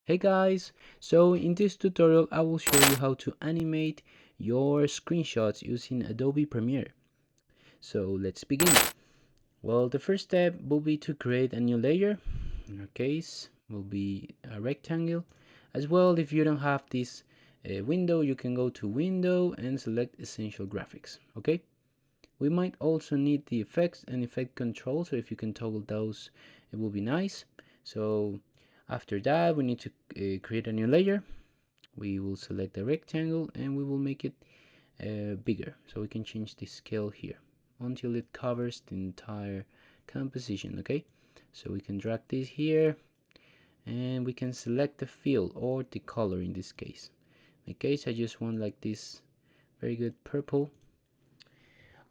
Hey guys, so in this tutorial I will show you how to animate your screenshots using Adobe Premiere. So let's begin. Well, the first step will be to create a new layer. In our case, will be a rectangle. As well, if you don't have this window, you can go to Window and select Essential Graphics. Okay. We might also need the effects and effect control, so if you can toggle those, it will be nice. So after that, we need to create a new layer. We will select the rectangle and we will make it bigger, so we can change the scale here until it covers the entire composition. Okay, so we can drag this here and we can select the fill or the color. In this case, I just want like this very good purple.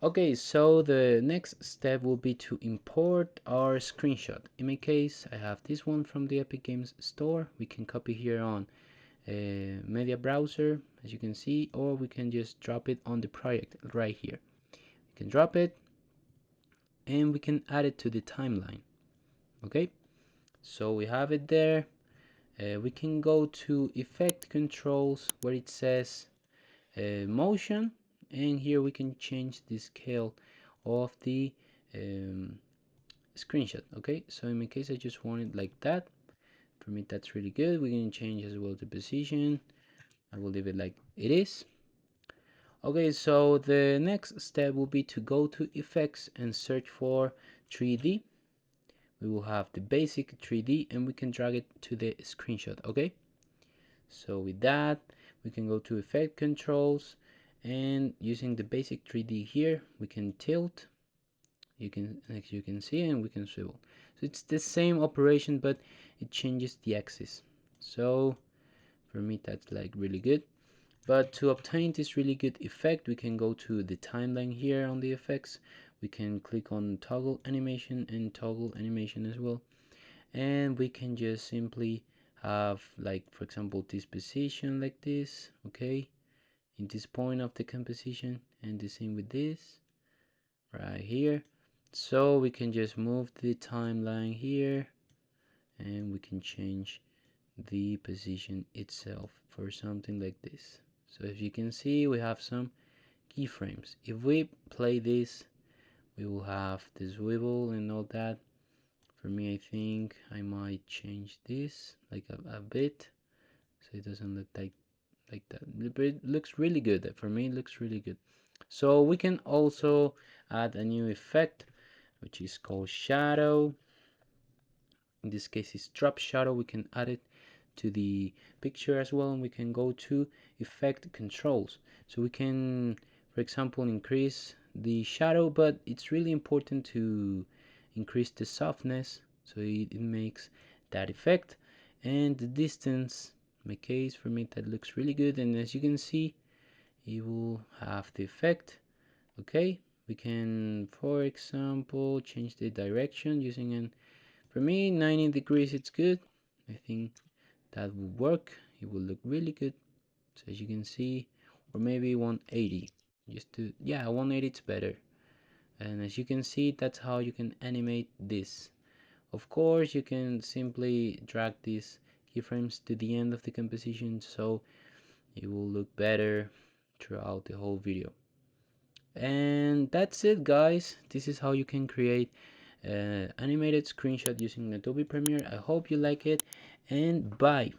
Okay, so the next step will be to import our screenshot. In my case, I have this one from the Epic Games Store. We can copy here on a media browser, as you can see, or we can just drop it on the project right here. We can drop it and we can add it to the timeline. Okay, so we have it there. We can go to Effect Controls where it says Motion, and here we can change the scale of the screenshot. Okay, so in my case I just want it like that. For me that's really good. We can change as well the position. I will leave it like it is. Okay, so the next step will be to go to effects and search for 3D. We will have the basic 3D and we can drag it to the screenshot. Okay, so with that we can go to effect controls, and using the basic 3D here we can tilt, as you can see, and we can swivel. So it's the same operation but it changes the axis. So for me that's like really good. But to obtain this really good effect, we can go to the timeline here on the effects. We can click on toggle animation and toggle animation as well, and we can just simply have, like, for example, this position like this. Okay, in this point of the composition, and the same with this right here. So we can just move the timeline here and we can change the position itself for something like this. So as you can see, we have some keyframes. If we play this, we will have the swivel and all that. For me, I think I might change this like a bit so it doesn't look like that, but it looks really good. For me, it looks really good. So we can also add a new effect which is called shadow. In this case it's drop shadow. We can add it to the picture as well, and we can go to effect controls, so we can, for example, increase the shadow, but it's really important to increase the softness so it makes that effect, and the distance. In my case, for me, that looks really good, and as you can see, it will have the effect. Okay, we can, for example, change the direction using an, for me, 90 degrees. It's good. I think that will work. It will look really good. So as you can see, or maybe 180, just to, yeah, 180 is better. And as you can see, that's how you can animate this. Of course, you can simply drag these keyframes to the end of the composition so it will look better throughout the whole video. And that's it, guys. This is how you can create animated screenshot using Adobe Premiere. I hope you like it, and bye.